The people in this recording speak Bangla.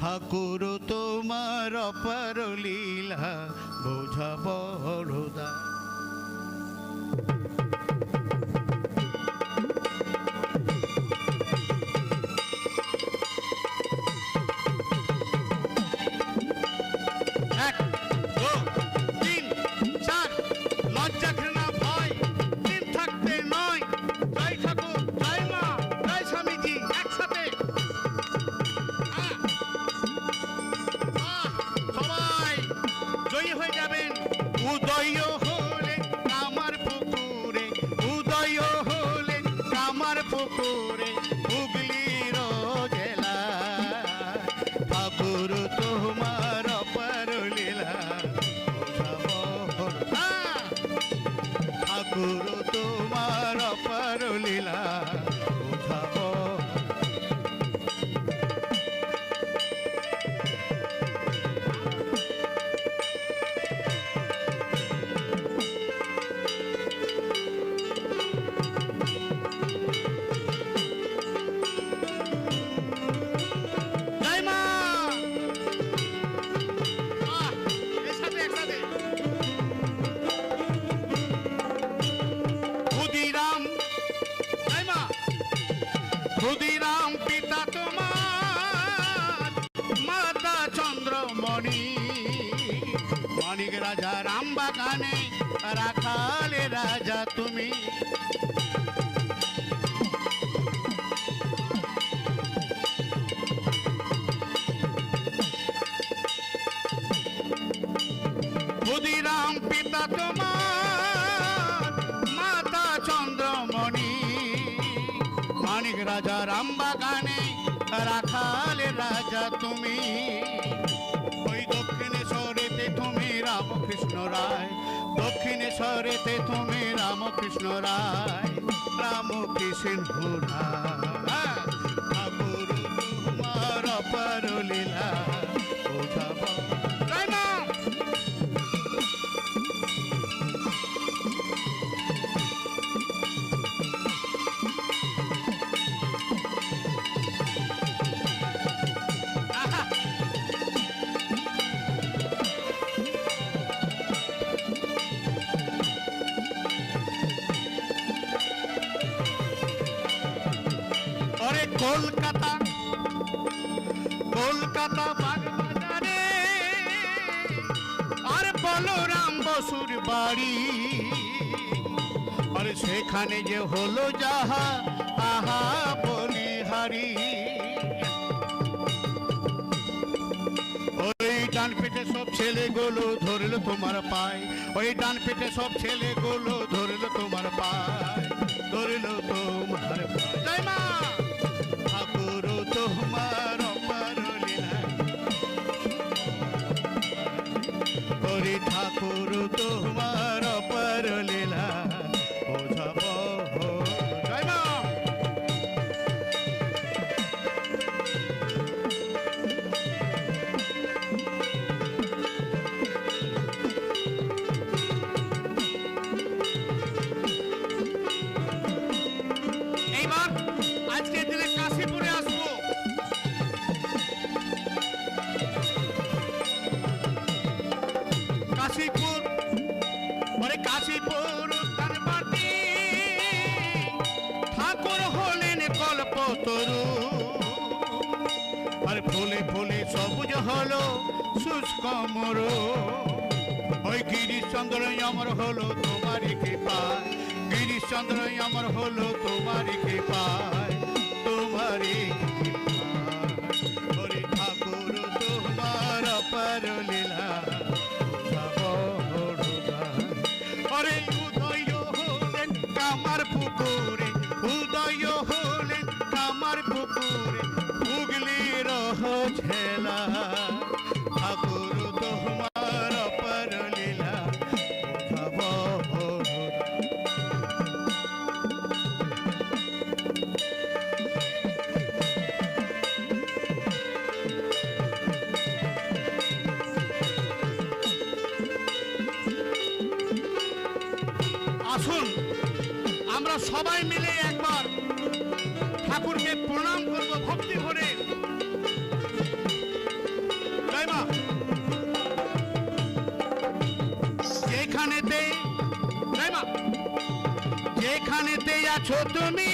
ঠাকুর তোমার অপার লীলা বোঝা বড়দা। উদয় হলে কামার পুকুরে, উদয় হলে কামার পুকুরে, হুগলির জেলা ঠাকুর তোমার অপার লীলা ঠাকুর তোমার অপার লীলা বোঝাবো। ক্ষুদিরাম পিতা তোমার মাতা চন্দ্রমণি, মানিক রাজা রাম বাগানে রাখালে রাজা তুমি। ক্ষুদিরাম পিতা তোমার মাতা চন্দ্রমণি, মানিক রাজা রাম বাগানে রাখালে রাজা তুমি। ওই দক্ষিণেশ্বরেতে তুমি রামকৃষ্ণ রায়, দক্ষিণেশ্বরেতে তুমি রামকৃষ্ণ রায়, রামকৃষ্ণ রায় ঠাকুর তোমার অপার লীলা বোঝাবো। কলকাতা কলকাতা বাগবাজারে আর বলরাম বসুর বাড়ি, আর সেখানে যে হলো যাহা আহা বলিহারি। ওই ডান পেটে সব ছেলেগুলো ধরলো তোমার পায়, ওই ডান পেটে সব ছেলেগুলো ধরলো তোমার পায়, ধরলো তোমার পায়। জয় মা ঠাকুর তোমার অপার লীলা, ওরে ঠাকুর তোমার অপার লীলা বোঝাবো। জয় মা এইবার আজকের দিনে কাশীপুরে আসবো। কাশীপুর পরে কাশীপুর কানবাটি ঠাকুর হলেন কল্পতরু, আর ফুলে ফুলে সবুজ হলো শুষ্ক মরু। ওই গিরিশচন্দ্র অমর হলো তোমারই কৃপায়, গিরিশচন্দ্র অমর হলো তোমারই কৃপায়, তোমারই কৃপায়। ঠাকুর তোমার অপার লীলা অরে উদয় হলেন কামার পুকুরে, উদয় হলেন কামার পুকুরে, হুগলির ঝেলা ঠাকুর তোমার অপার লীলা বোঝাবো। আসুন আমরা সবাই মিলে একবার ঠাকুরকে প্রণাম করব ভক্তি ভরে। যেখানেতে জয় মা যেখানেতে আছো তুমি